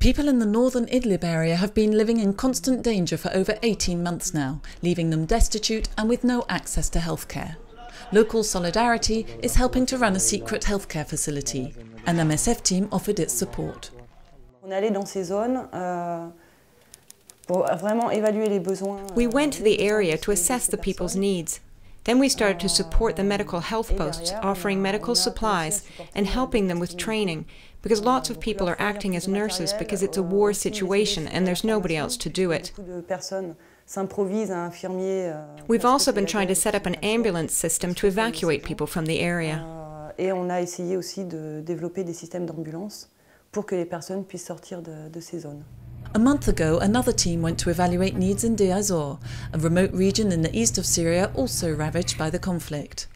People in the northern Idlib area have been living in constant danger for over 18 months now, leaving them destitute and with no access to healthcare. Local solidarity is helping to run a secret healthcare facility. An MSF team offered its support. We went to the area to assess the people's needs. Then we started to support the medical health posts, offering medical supplies and helping them with training, because lots of people are acting as nurses because it's a war situation and there's nobody else to do it. We've also been trying to set up an ambulance system to evacuate people from the area. A month ago, another team went to evaluate needs in Deir ez-Zor, a remote region in the east of Syria also ravaged by the conflict.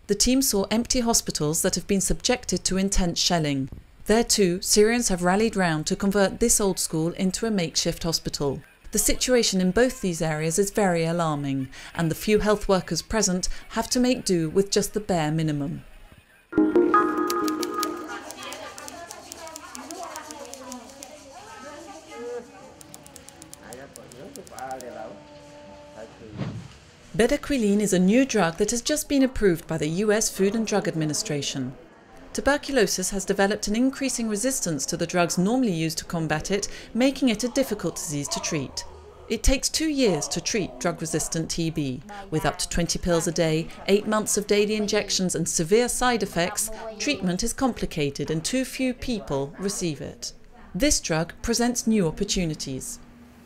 The team saw empty hospitals that have been subjected to intense shelling. There too, Syrians have rallied round to convert this old school into a makeshift hospital. The situation in both these areas is very alarming, and the few health workers present have to make do with just the bare minimum. Bedaquiline is a new drug that has just been approved by the US Food and Drug Administration. Tuberculosis has developed an increasing resistance to the drugs normally used to combat it, making it a difficult disease to treat. It takes 2 years to treat drug-resistant TB. With up to 20 pills a day, 8 months of daily injections and severe side effects, treatment is complicated and too few people receive it. This drug presents new opportunities.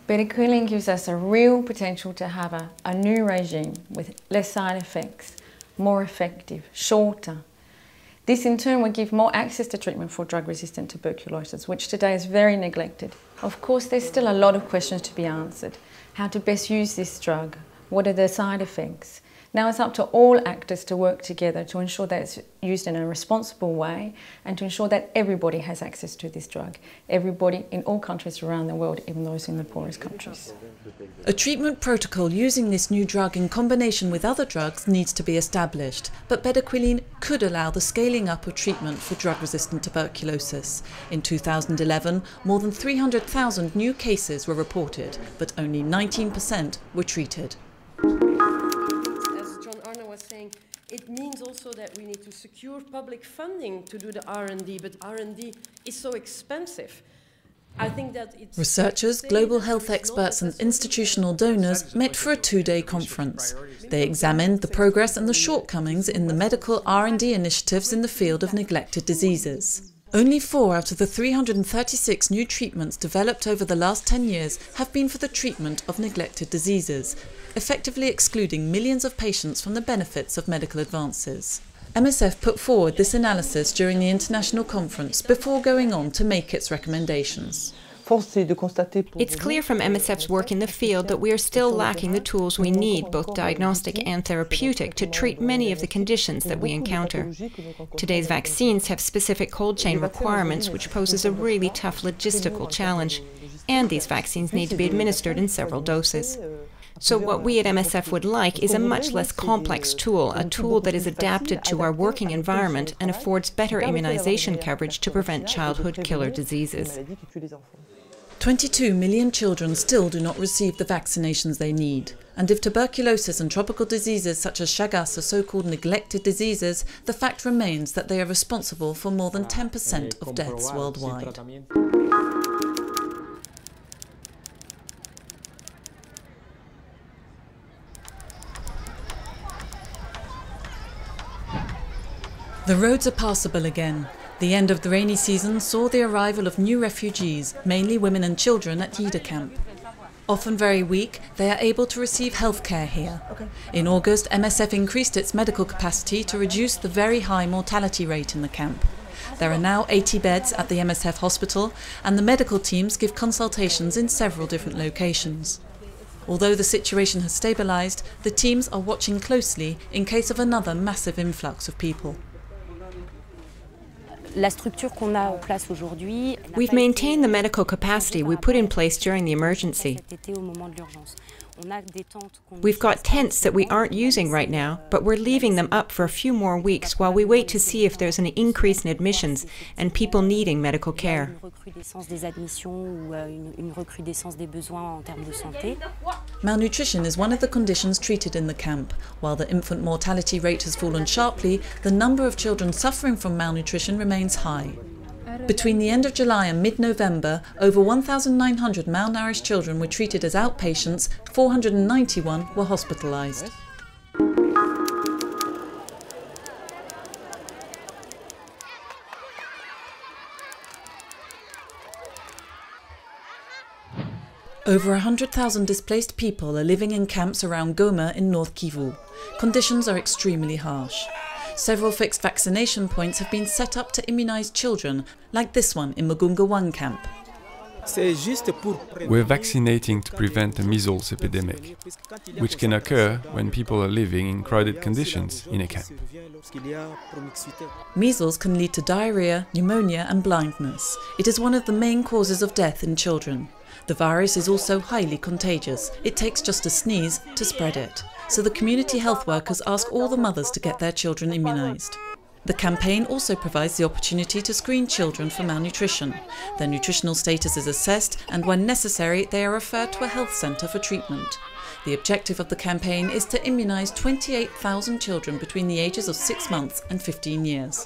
Bedaquiline gives us a real potential to have a new regime with less side effects, more effective, shorter. This in turn will give more access to treatment for drug-resistant tuberculosis, which today is very neglected. Of course, there's still a lot of questions to be answered. How to best use this drug? What are the side effects? Now it's up to all actors to work together to ensure that it's used in a responsible way and to ensure that everybody has access to this drug. Everybody in all countries around the world, even those in the poorest countries. A treatment protocol using this new drug in combination with other drugs needs to be established, but bedaquiline could allow the scaling up of treatment for drug-resistant tuberculosis. In 2011, more than 300,000 new cases were reported, but only 19% were treated. It means also that we need to secure public funding to do the R&D, but R&D is so expensive. I think that it's researchers, global health experts and institutional donors met for a 2-day conference. They examined the progress and the shortcomings in the medical R&D initiatives in the field of neglected diseases. Only 4 out of the 336 new treatments developed over the last 10 years have been for the treatment of neglected diseases, effectively excluding millions of patients from the benefits of medical advances. MSF put forward this analysis during the international conference before going on to make its recommendations. It's clear from MSF's work in the field that we are still lacking the tools we need, both diagnostic and therapeutic, to treat many of the conditions that we encounter. Today's vaccines have specific cold chain requirements, which poses a really tough logistical challenge, and these vaccines need to be administered in several doses. So what we at MSF would like is a much less complex tool, a tool that is adapted to our working environment and affords better immunization coverage to prevent childhood killer diseases. 22 million children still do not receive the vaccinations they need. And if tuberculosis and tropical diseases such as Chagas are so-called neglected diseases, the fact remains that they are responsible for more than 10% of deaths worldwide. The roads are passable again. The end of the rainy season saw the arrival of new refugees, mainly women and children at Yida camp. Often very weak, they are able to receive health care here. In August, MSF increased its medical capacity to reduce the very high mortality rate in the camp. There are now 80 beds at the MSF hospital, and the medical teams give consultations in several different locations. Although the situation has stabilised, the teams are watching closely in case of another massive influx of people. We've maintained the medical capacity we put in place during the emergency. We've got tents that we aren't using right now, but we're leaving them up for a few more weeks while we wait to see if there's an increase in admissions and people needing medical care. Malnutrition is one of the conditions treated in the camp. While the infant mortality rate has fallen sharply, the number of children suffering from malnutrition remains high. Between the end of July and mid-November, over 1,900 malnourished children were treated as outpatients, 491 were hospitalised. Over 100,000 displaced people are living in camps around Goma in North Kivu. Conditions are extremely harsh. Several fixed vaccination points have been set up to immunise children, like this one in Mugunga 1 camp. We're vaccinating to prevent the measles epidemic, which can occur when people are living in crowded conditions in a camp. Measles can lead to diarrhoea, pneumonia and blindness. It is one of the main causes of death in children. The virus is also highly contagious. It takes just a sneeze to spread it. So the community health workers ask all the mothers to get their children immunised. The campaign also provides the opportunity to screen children for malnutrition. Their nutritional status is assessed and when necessary they are referred to a health centre for treatment. The objective of the campaign is to immunise 28,000 children between the ages of 6 months and 15 years.